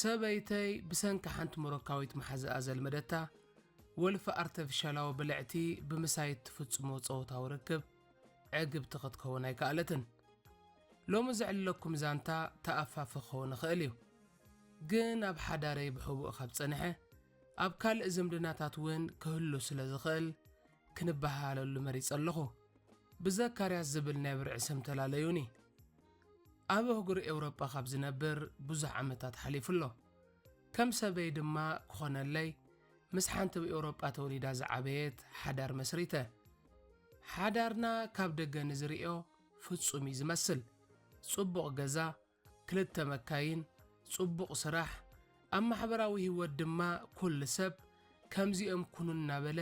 ሰበይተይ ብሰንኪ ሓንቲ ሞሮካዊት መሓዝኣ ዘልመደታ ወልፊ ኣርተፊሻላዊ ብልዕቲ ብምሳይት ትፍጽሞ ጸወታዊ ርክብ ዕግብቲ ክትከውን ኣይከኣለትን ሎሚ ዝዕለኩም ዛንታ ተኣፋፊ ክኸውን ይኽእል እዩ ግን ኣብ ሓዳረይ ብሕቡእ ካብ ጸንሐ ኣብ ካልእ ዝምድናታት እውን ክህሉ ስለ ዝኽእል ክንበሃለሉ መሪጸ ኣለኹ ብዘካርያስ ዝብል ናይ ብርዒ ስም ተላለዩኒ ኣብ ኣህጉር ኤውሮጳ ካብ ዝነብር ብዙሕ ዓመታት ሓሊፉሎ ከም ሰበይ ድማ ክኾነለይ ምስ ሓንቲ ብኤውሮጳ ተወሊዳ ዝዓበየት ሓዳር መስሪተ ሓዳርና ካብ ደገ ንዝሪኦ ፍጹም እዩ ዝመስል ጽቡቕ ገዛ ክልተ መካይን ጽቡቕ ስራሕ ኣብ ማሕበራዊ ህይወት ድማ ኩሉ ሰብ ከምዚኦም ኩኑ እናበለ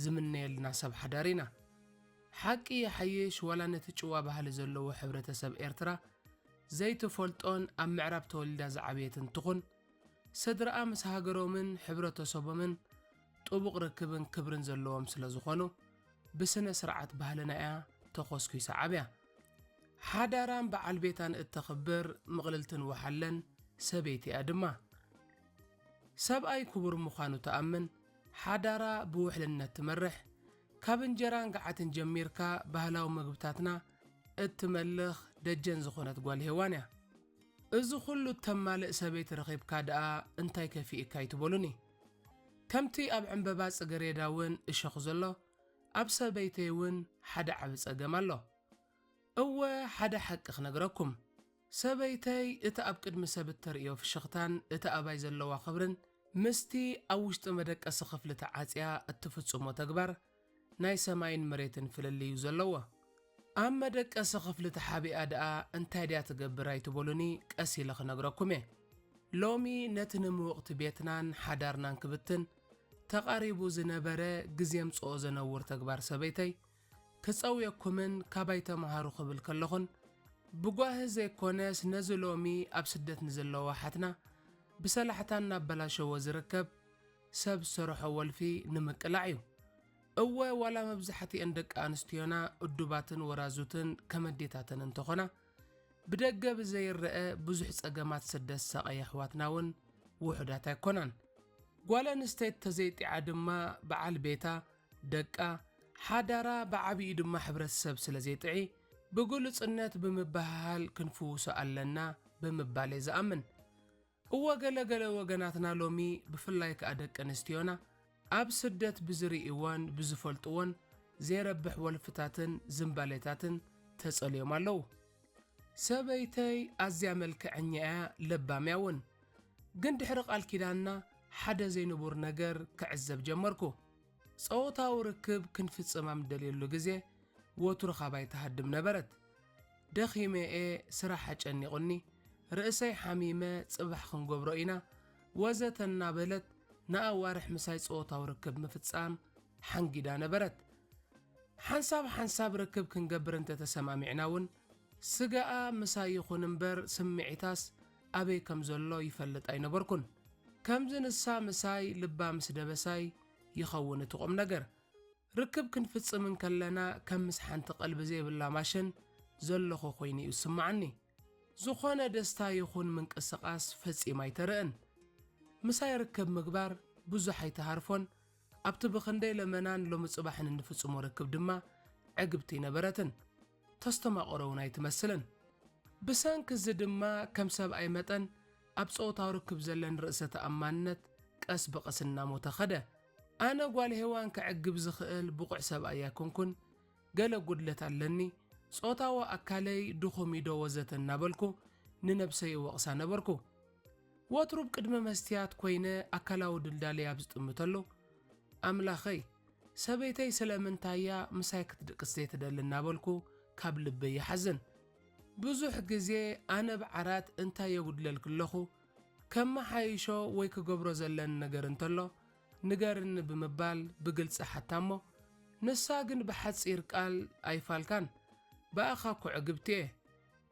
ዝምነየልና ሰብ ሓዳር ኢና ሓቂ የሓይሽ ዋላ ነቲ ጭዋ ባህሊ ዘለዎ ሕብረተሰብ ኤርትራ ዘይትፈልጦን ኣብ ምዕራብ ተወሊዳ ዝዓበየት እንትኹን ስድራኣ ምስ ሃገሮምን ሕብረተሰቦምን ጥቡቕ ርክብን ክብርን ዘለዎም ስለ ዝኾኑ ብስነ ስርዓት ባህልና እያ ተኾስኪሳ ዓብያ ሓዳራን በዓል ቤታን እተኽብር ምቕልልትን ወሓለን ሰበይቲ እያ ድማ ሰብኣይ ክቡር ምዃኑ ተኣምን ሓዳራ ብውሕልነት ትመርሕ ካብ እንጀራን ገዓትን ጀሚርካ ባህላዊ ምግብታትና እትመልኽ ደጀን ዝኾነት ጓል ሄዋን እያ እዚ ኩሉ ተማልእ ሰበይቲ ረኺብካ ደኣ እንታይ ከፊኢካ ይትበሉኒ ከምቲ ኣብ ዕምበባ ጽጌረዳ እውን እሸኹ ዘሎ ኣብ ሰበይተይ እውን ሓደ ዓብ ጸገም ኣሎ እወ ሓደ ሓቂ ክነግረኩም ሰበይተይ እቲ ኣብ ቅድሚ ሰብ እተርእዮ ፍሽኽታን እቲ ኣባይ ዘለዋ ኽብርን ምስቲ ኣብ ውሽጢ መደቀሲ ክፍሊ ተዓጽያ እትፍጽሞ ተግባር ናይ ሰማይን መሬትን ፍልሊ እዩ ዘለዎ ኣብ መደቀሲ ክፍሊ ተሓቢኣ ደኣ እንታይ ድያ ትገብር ኣይትበሉኒ ቀስ ኢለ ክነግረኩም እየ ሎሚ ነቲ ንምውቕቲ ቤትናን ሓዳርናን ክብትን ተቓሪቡ ዝነበረ ግዜ ምጽኦ ዘነውር ተግባር ሰበይተይ ክጸውየኩምን ካባይ ተምሃሩ ክብል ከለኹን ብጓህ ዘይኮነስ ነዚ ሎሚ ኣብ ስደት ንዘለዋ ሓትና ብሰላሕታን እናበላሸዎ ዝርከብ ሰብ ዝሰርሖ ወልፊ ንምቅላዕ እዩ እወ ዋላ መብዛሕትአን ደቂ ኣንስትዮና እዱባትን ወራዙትን ከመዴታትን እንተኾና ብደገ ብዘይርአ ብዙሕ ጸገማት ስደት ሰቐይ ኣሕዋትና እውን ውሑዳት ኣይኮናን ጓል ኣንስተይቲ ተዘይጢዓ ድማ በዓል ቤታ ደቃ ሓዳራ ብዓብዪ ድማ ሕብረተሰብ ስለ ዘይጥዒ ብግሉጽነት ብምባሃል ክንፍውሶ ኣለና ብምባል እየ ዝኣምን እወ ገለገለ ወገናትና ሎሚ ብፍላይ ከዓ ደቂ ኣንስትዮና ኣብ ስደት ብዝርእይዎን ብዝፈልጥዎን ዘይረብሕ ወልፍታትን ዝምባሌታትን ተጸልዮም ኣለዉ ሰበይተይ ኣዝያ መልክዐኛ እያ ለባምያ እውን ግን ድሕሪ ቓል ኪዳንና ሓደ ዘይንቡር ነገር ክዕዘብ ጀመርኩ ጸወታዊ ርክብ ክንፍጽም ኣብ ደልየሉ ግዜ ወትሩ ኻባይ ተሃድም ነበረት ደኺመ ስራሕ ጨኒቑኒ ርእሰይ ሓሚመ ጽባሕ ክንገብሮ ኢና ወዘተ እናበለት ንኣዋርሕ ምሳይ ጸወታዊ ርክብ ምፍጻም ሓንጊዳ ነበረት ሓንሳብ ርክብ ክንገብር እንተተሰማሚዕና እውን ስጋኣ ምሳይ ይኹን እምበር ስምዒታስ ኣበይ ከም ዘሎ ይፈልጥ ኣይነበርኩን ከምዚ ንሳ ምሳይ ልባ ምስ ደበሳይ ይኸውን እቲ ቁም ነገር ርክብ ክንፍጽም ከለና ከም ምስ ሓንቲ ቀልቢ ዘይብላ ማሽን ዘለኹ ኮይኑ እዩ ስማዓኒ ዝኾነ ደስታ ይኹን ምንቅስቓስ ፈጺማ ኣይተርአን ምሳይ ርክብ ምግባር ብዙሕ ኣይተሃርፎን ኣብቲ ብኽንደይ ለመናን ሎሚ ጽባሕን እንፍጽሞ ርክብ ድማ ዕግብቲ ነበረትን ተስተማቕሮ እውን ኣይትመስልን ብሰንኪ እዚ ድማ ከም ሰብኣይ መጠን ኣብ ጸወታዊ ርክብ ዘለን ርእሰ ተኣማንነት ቀስ በቐስ እናሞተ ኸደ ኣነ ጓል ሄዋን ክዕግብ ዝኽእል ብቑዕ ሰብኣይ ኣይኮንኩን ገለ ጉድለት ኣለኒ ጾታዊ ኣካለይ ድኹም ኢዶ ወዘተ እናበልኩ ንነብሰይ ወቕሳ ነበርኩ ወትሩ ብቅድሚ መስትያት ኮይነ ኣካላዊ ድልዳለይ ኣብ ዝጥምተሎ ኣምላኸይ ሰበይተይ ስለምንታያ ምሳይ ክትድቅስ ዘይትደሊ እናበልኩ ካብ ልበይ ይሓዝን ብዙሕ ግዜ ኣነ ብዓራት እንታይ የጉድለል ክለኹ ከም መሓይሾ ወይ ክገብሮ ዘለን ነገር እንተሎ ንገርኒ ብምባል ብግልፂ ሓታሞ ንሳ ግን ብሓፂር ቃል ኣይፋልካን በኣኻ እኮ ዕግብቲ እየ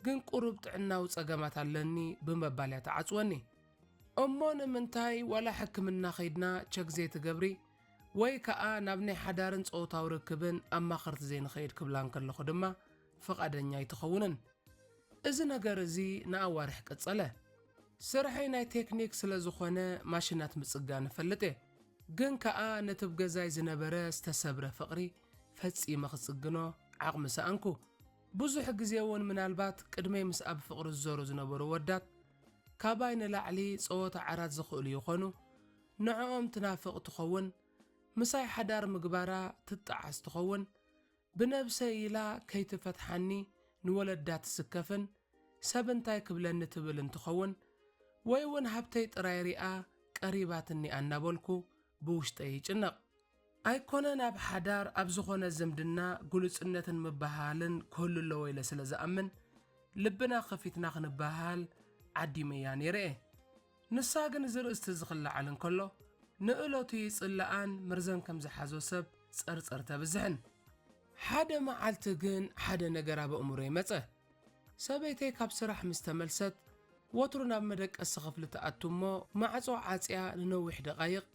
ግን ቁሩብ ጥዕናዊ ጸገማት ኣለኒ ብምባል እያ ተዓጽወኒ እሞ ንምንታይ ዋላ ሕክምና ኸይድና ቸክ ዘይትገብሪ ወይ ከዓ ናብ ናይ ሓዳርን ጸወታዊ ርክብን ኣማኸርቲ ዘይንኸይድ ክብላን ከለኹ ድማ ፈቓደኛ ኣይትኸውንን እዚ ነገር እዚ ንኣዋርሕ ቀጸለ ስርሐይ ናይ ቴክኒክ ስለ ዝኾነ ማሽናት ምጽጋን ፈልጥ እየ ግን ከኣ ነቲ ብገዛይ ዝነበረ ዝተሰብረ ፍቕሪ ፈጺመ ክጽግኖ ዓቕሚ ሰኣንኩ ብዙሕ ግዜ እውን ምናልባት ቅድመይ ምስ ኣብ ፍቕሪ ዝዞሩ ዝነበሩ ወዳት ካባይ ንላዕሊ ጸወታ ዓራት ዝኽእሉ ይኾኑ ንዕኦም ትናፍቕ ትኸውን ምሳይ ሓዳር ምግባራ ትጣዓስ ትኸውን ብነብሰይ ኢላ ከይትፈትሓኒ ንወለዳ ትስከፍን ሰብ እንታይ ክብለኒ ትብል እንትኸውን ወይ እውን ሃብተይ ጥራይ ሪኣ ቀሪባትኒ ኣናበልኩ ብውሽጠይ ይጭነቕ ኣይኮነን ኣብ ሓዳር ኣብ ዝኾነ ዝምድና ጉልጽነትን ምባሃልን ክህሉ ኣለዎ ኢለ ስለ ዝኣምን ልብና ኸፊትና ክንባሃል ዓዲመያ ነይረ እየ ንሳ ግን ዝርእስቲ ዝኽላዓል እንከሎ ንእለቱ ይጽላኣን ምርዘን ከም ዝሓዞ ሰብ ጸርጸር ተብዝሕን ሓደ መዓልቲ ግን ሓደ ነገር ኣብ ኣእምሮይ መጸ ሰበይተይ ካብ ስራሕ ምስ ተመልሰት ወትሩ ናብ መደቀሲ ክፍሊ ተኣቱ እሞ ማዕጾ ዓጽያ ንነዊሕ ደቓይቕ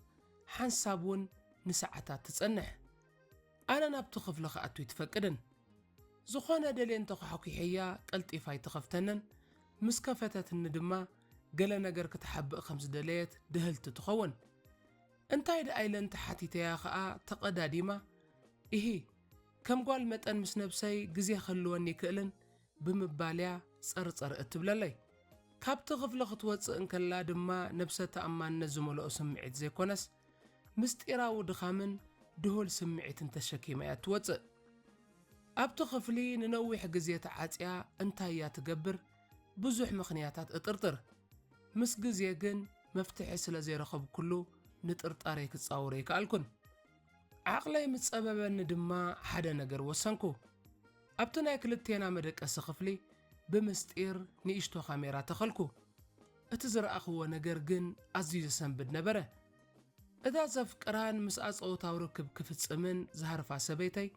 ሓንሳብ እውን ንሰዓታት ትጸንሕ ኣነ ናብቲ ክፍሊ ክኣቱ ይትፈቅድን ዝኾነ ደልየ እንተኸሓኲሕያ ቀልጢፋ ይትኸፍተንን ምስ ከፈተትኒ ድማ ገለ ነገር ክትሓብእ ከም ዝደለየት ድህልቲ ትኸውን እንታይ ደኣይለንቲ ሓቲተያ ኸኣ ተቐዳዲማ ኢሂ ከም ጓል መጠን ምስ ነብሰይ ግዜ ክህልወኒ ይክእልን ብምባልያ ጸርጸር እትብለለይ ካብቲ ክፍሊ ክትወፅእ እንከላ ድማ ነብሰ ተኣማንነት ዝመልኦ ስምዒት ዘይኮነስ ምስጢራዊ ድኻምን ድሁል ስምዒትን ተሸኪማ እያ ትወፅእ ኣብቲ ክፍሊ ንነዊሕ ግዜ ተዓጽያ እንታይ እያ ትገብር ብዙሕ ምኽንያታት እጥርጥር ምስ ግዜ ግን መፍትሒ ስለ ዘይረኸብ ኩሉ ንጥርጣረይ ክጻወረ ይከኣልኩን ዓቕለይ ምጸበበኒ ድማ ሓደ ነገር ወሰንኩ ኣብቲ ናይ ክልቴና መደቀሲ ክፍሊ ብምስጢር ንእሽቶ ካሜራ ተኸልኩ እቲ ዝረኣኽዎ ነገር ግን ኣዝዩ ዘሰንብድ ነበረ እታ ዘፍቅራን ምስ ኣጸወታዊ ርክብ ክፍጽምን ዝሃርፋ ሰበይተይ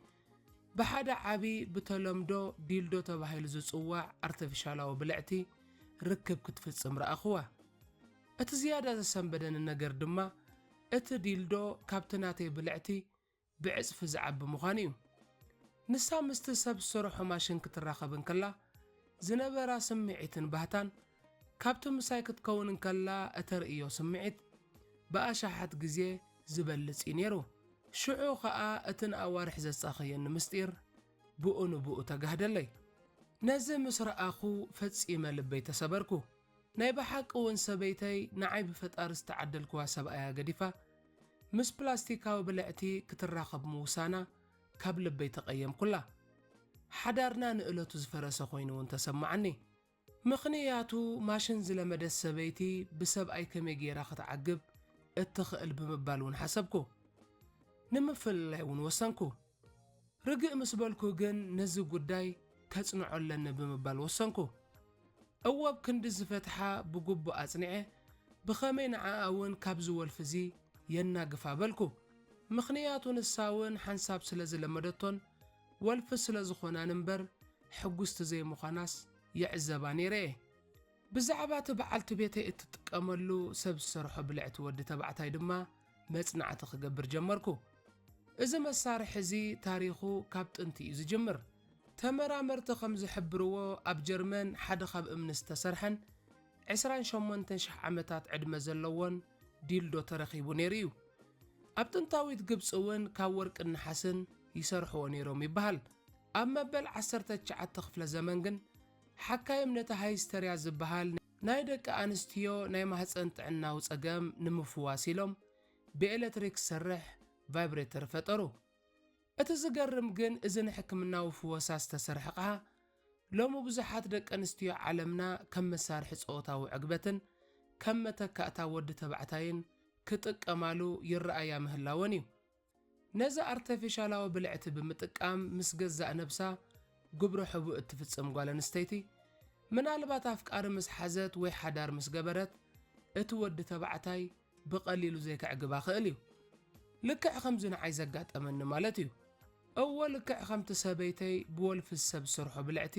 ብሓደ ዓቢ ብተለምዶ ዲልዶ ተባሂሉ ዝጽዋዕ ኣርተፊሻላዊ ብልዕቲ ርክብ ክትፍጽም ረኣኽዋ እቲ ዝያዳ ዘሰንበደኒ ነገር ድማ እቲ ዲልዶ ካብቲ ናተይ ብልዕቲ ብዕጽፊ ዝዓቢ ምዃኑ እዩ ንሳ ምስቲ ሰብ ዝሰርሖ ማሽን ክትራኸብ እንከላ ዝነበራ ስምዒትን ባህታን ካብቲ ምሳይ ክትከውን እንከላ እተርእዮ ስምዒት ብኣሻሓት ግዜ ዝበልጽ እዩ ነይሩ ሽዑ ኸኣ እቲ ንኣዋርሕ ዘጻኸየኒ ምስጢር ብኡ ንብኡ ተጋህደለይ ነዚ ምስ ረኣኹ ፈጺመ ልበይ ተሰበርኩ ናይ ብሓቂ እውን ሰበይተይ ንዓይ ብፈጣሪ ዝተዓደልክዋ ሰብኣያ ገዲፋ ምስ ፕላስቲካዊ ብልዕቲ ክትራኸብ ምውሳና ካብ ልበይ ተቐየምኩላ ሓዳርና ንእለቱ ዝፈረሰ ኮይኑ እውን ተሰማዓኒ ምኽንያቱ ማሽን ዝለመደት ሰበይቲ ብሰብኣይ ከመይ ጌራ ክትዓግብ እትኽእል ብምባል እውን ሓሰብኩ ንምፍልላይ እውን ወሰንኩ ርግእ ምስ በልኩ ግን ነዚ ጉዳይ ከጽንዖለኒ ብምባል ወሰንኩ እወብ ክንዲ ዝፈትሓ ብግቡእ ኣጽኒዐ ብኸመይ ንዓኣ እውን ካብ ዝወልፍ እዚ የናግፋ በልኩ ምኽንያቱ ንሳ እውን ሓንሳብ ስለ ዝለመደቶን ወልፊ ስለ ዝኾናን እምበር ሕጉስቲ ዘይምዃናስ የዕዘባ ነይረ እየ ብዛዕባ እቲ በዓልቲ ቤተይ እትጥቀመሉ ሰብ ዝሰርሖ ብልዕቲ ወዲ ተባዕታይ ድማ መጽናዕቲ ክገብር ጀመርኩ እዚ መሳርሒ እዚ ታሪኹ ካብ ጥንቲ እዩ ዝጅምር ተመራመርቲ ከም ዝሕብርዎ ኣብ ጀርመን ሓደ ካብ እምኒ ዝተሰርሐን 28,000 ዓመታት ዕድመ ዘለዎን ዲልዶ ተረኺቡ ነይሩ እዩ ኣብ ጥንታዊት ግብፂ እውን ካብ ወርቅን ነሓስን ይሰርሕዎ ነይሮም ይበሃል ኣብ መበል 19 ክፍለ ዘመን ግን ሓካይም ነቲ ሃይስተርያ ዝበሃል ናይ ደቂ ኣንስትዮ ናይ ማህፀን ጥዕናዊ ጸገም ንምፍዋስ ኢሎም ብኤሌክትሪክ ዝሰርሕ ቫይብሬተር ፈጠሩ እቲ ዝገርም ግን እዚ ንሕክምናዊ ፍወሳ ዝተሰርሐ ኸዓ ሎሚ ብዙሓት ደቂ ኣንስትዮ ዓለምና ከም መሳርሒ ጾታዊ ዕግበትን ከም መተካእታ ወዲ ተባዕታይን ክጥቀማሉ ይረኣያ ምህላወን እዩ ነዚ ኣርተፊሻላዊ ብልዕቲ ብምጥቃም ምስ ገዛእ ነብሳ ግብረ ሕቡእ እትፍጽም ጓል ኣንስተይቲ ምናልባት ኣፍቃሪ ምስ ሓዘት ወይ ሓዳር ምስ ገበረት እቲ ወዲ ተባዕታይ ብቐሊሉ ዘይክዕግባ ክእል እዩ ልክዕ ከምዚ ንዓይ ዘጋጠመኒ ማለት እዩ እወ ልክዕ ከምቲ ሰበይተይ ብወልፊ ሰብ ዝሰርሖ ብልዕቲ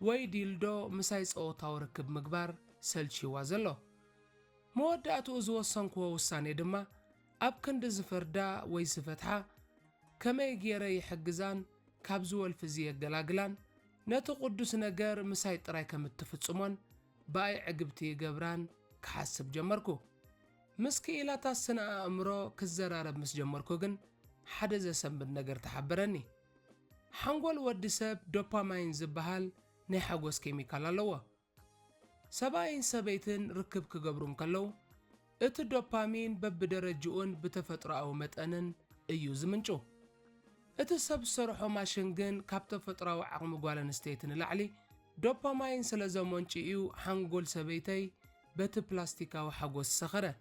ወይ ዲልዶ ምሳይ ጸወታዊ ርክብ ምግባር ሰልቺዋ ዘሎ መወዳእትኡ ዝወሰንክዎ ውሳኔ ድማ ኣብ ክንዲ ዝፈርዳ ወይ ዝፈትሓ ከመይ ገይረ ይሕግዛን ካብ ዝወልፊ እዚ የገላግላን ነቲ ቅዱስ ነገር ምሳይ ጥራይ ከም እትፍጽሞን باي عقبتي قبران كحسب جمركو مسكي إلا تاسنا أمرو كزرارب مس جمركو جن حدا زسم بالنجر تحبرني حنقول ودي سب دوبامين زبهال نحاجوس كيميكال اللوا سباين سبيتن ركب كجبرون كلو ات الدوبامين ببدرجون بتفترة أو متأنن ايوز منشو ات السب سرحو ماشنجن كابت فترة وعقم قوالن ستيتن العلي دوبامين سلزمونش ايو حنقول سبيتي بت بلاستيكا وحاجوس سخرة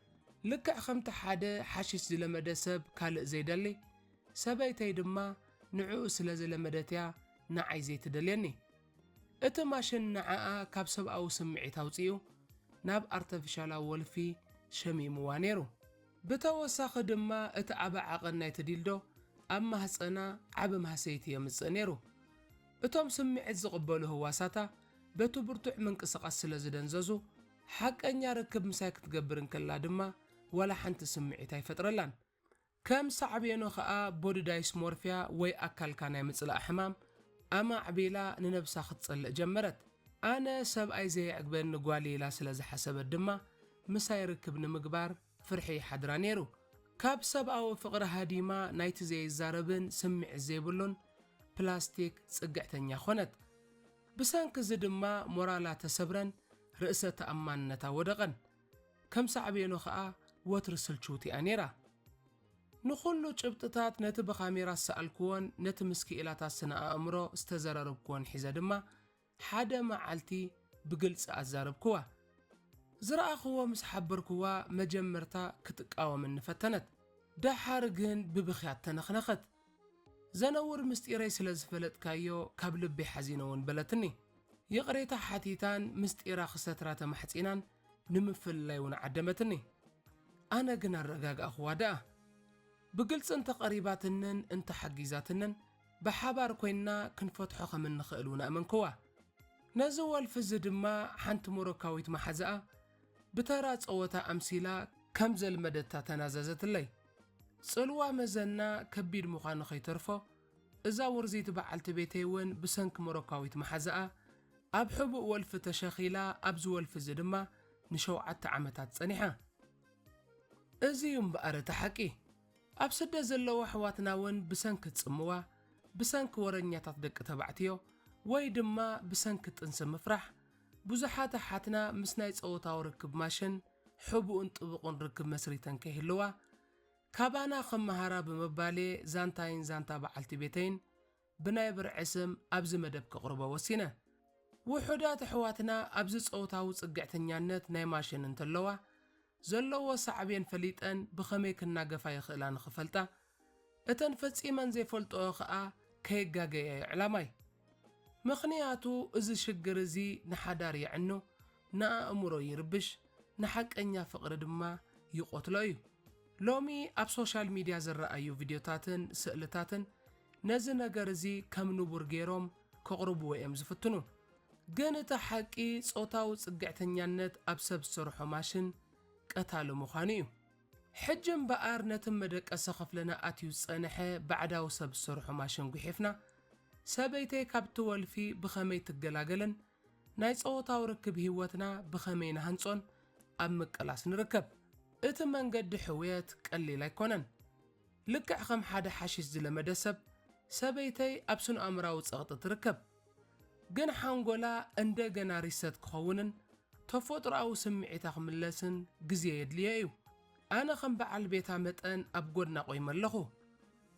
لك خمت حدا حشيش زلمدة سب كالق زيدالي سبيتي دما نعو سلزلمدتيا نعي زيت دليني ات ماشن نعاء كابسب أو سمعي توصيو ناب ارتفشالا ولفي شمي موانيرو بتوساخ دما ات عبا عقلنا يتديلدو أما هسقنا عبا مهسيتي يمسقنيرو اتوم سمعي زقبالو هواساتا بتو برتوع منك سقاس سلزدنزازو حق أنيا ركب مساك تقبرن كلا دما ولا حنت سمعي تايفترلان كم صعبينو خاء بودي دايسمورفيا وي أكل كان يمسلا أحمام أما عبيلا ننبسا ختصل جمرت أنا سب أي زي عقبين نقوالي لا سلز حسب الدما مسا يركب نمقبار فرحي حدرانيرو كاب سب أو فقر هاديما نايت زي الزاربن سمع الزيبولون بلاستيك سقعتنيا خونت بسانك زدما مورالا تسبرن رئيسة تأمان نتا ودغن كم صعبينو خاء وترسل شوتي أنيرا نخلو جبتتات نت بخاميرا سألكون نت مسكي إلا تاسنا أمرو استزرربكون حيزا دما حدا معالتي بقلص أزاربكوا زرأخوا مسحبركوا مجمرتا كتقاوم النفتنت دا حارقن ببخيات تنخنخت زنور مستيري سلزفلت كايو كابلبي حزينون بلتني يقريتا حتيتان مستيرا خستراتا محسينان نمفل لايون عدمتني أنا قنا الرقاق أخوا دا بقلص انت قريباتنن انت حقيزاتنن بحابار كوينا كنفتحو خمن نخقلونا أمنكوا نزوال فزد ما حانت مروكاويت محزاء بتارات قوتا أمسيلا كمزل مدتا تناززت اللي صلوا مزنا كبير مخان خيترفو إذا ورزيت بعلت بيتيون بسنك مروكاويت محزاء أبحبو والف تشاخيلا أبزو والفزد ما نشوعات عمتات صنيحة إزيوم بقارة حكي أبسد زلو حواتناون بسنك تصموا بسنك ورنياتات دك تبعتيو ويدما بسنك تنسى مفرح بزحات حاتنا مسنايت أوتاو ركب ماشن حبو انطبقون ركب مسريتن كهلوا كابانا خمهارا بمبالي زانتاين زانتا بعالتي بيتين بنايبر عسم أبز مدب كقربة وسينة وحدات حواتنا أبز أوتاو صقعتنيانت ناي ماشن انتلوا زلوا صعبين فليتن بخميك الناقفا يخلان خفلتا اتن فتسيمن زي فلتو خاء كيقاقيا يعلامي مخنياتو ازي شقر زي نحادار يعنو نا امورو يربش نحق انيا فقر دما يقوتلو لومي اب سوشال ميديا زرأيو فيديوتاتن سألتاتن نزي نقر زي كم نبور جيروم كقربو ويم زفتنو قانتا حقي صوتاو صقعتنيانت ابسب سرحو ماشن قتالو مخانيو حجم بقار نتم مدك أسخف لنا أتيو صنحة بعداو سب سرحو ماشن قحفنا سبيتي كابتو والفي بخميت الجلاجلن نايس أوتاو ركب هيوتنا بخمين هنسون أمك ألاس نركب اتمن قد حويت قلي لايكونن لكع خم حدا حاشيش زي لمدسب سبيتي أبسن أمراو تسغط تركب جن حانقولا انده جنا ريست كخونن تفوت رأو سمعيتا خملسن قزي يدليايو أنا خم بعل بيتا متأن أبقودنا قويم اللخو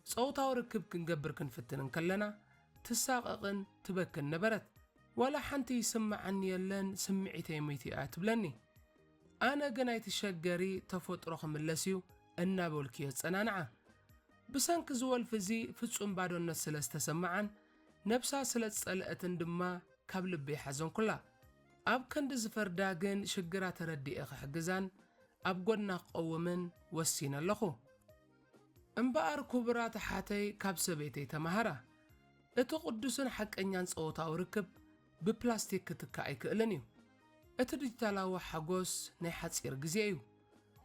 صوتاو ركب كنقبر كنفتنن كلنا تساققن تبكن نبرت ولا حنتي يسمع عني يلن سمعيتا يميتي آتبلني أنا قنايت الشقاري تفوت رخم اللسيو النابولكيو تسنانعا بسانك زوال فزي فتسون بعدو الناس سلسة سمعان نفسها سلسة سألقتن دما كابل بيحزون كلها أب كند زفرداغن شجرات ردي أخ حجزان أب قدنا قومن وسينا لخو انبقار كبرات حاتي كابس بيتي تمهرة اتقدسن حق انيان صوتا وركب ببلاستيك كتكاي كألنيو اتدجتالاو حقوس نيحات سير قزيو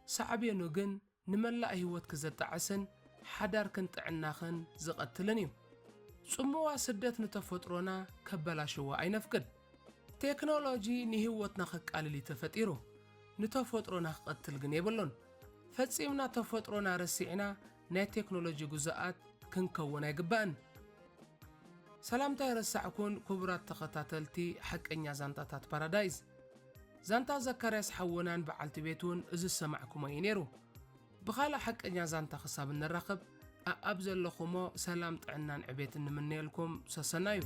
سعبينو جن نملا هيوت كزتعسن حدار كنت عناخن زقتلنيو صموا سدت نتفطرونا كبلا شوا أي نفقد ቴክኖሎጂ ንህይወትና ኸቃልል ተፈጢሩ ንተፈጥሮና ኽቐትል ግን የብሎን ፈጺምና ተፈጥሮና ረሲዕና ናይ ቴክኖሎጂ ጉዛኣት ክንከውን አይግባእን ሰላምታ ይረሳዕኩን ክቡራት ተኸታተልቲ ሐቀኛ ዛንታታት ፓራዳይዝ ዛንታ ዘካርያስ ሓወናን በዓልቲ ቤቱን እዚ ሰማዕኩሞ ይነሩ ብኻላ ሐቀኛ ዛንታ ኽሳብ እንራኸብ ኣብ ዘለኹሞ ሰላም ጥዕናን ዕቤትን ንምንየልኩም ሰሰናዩ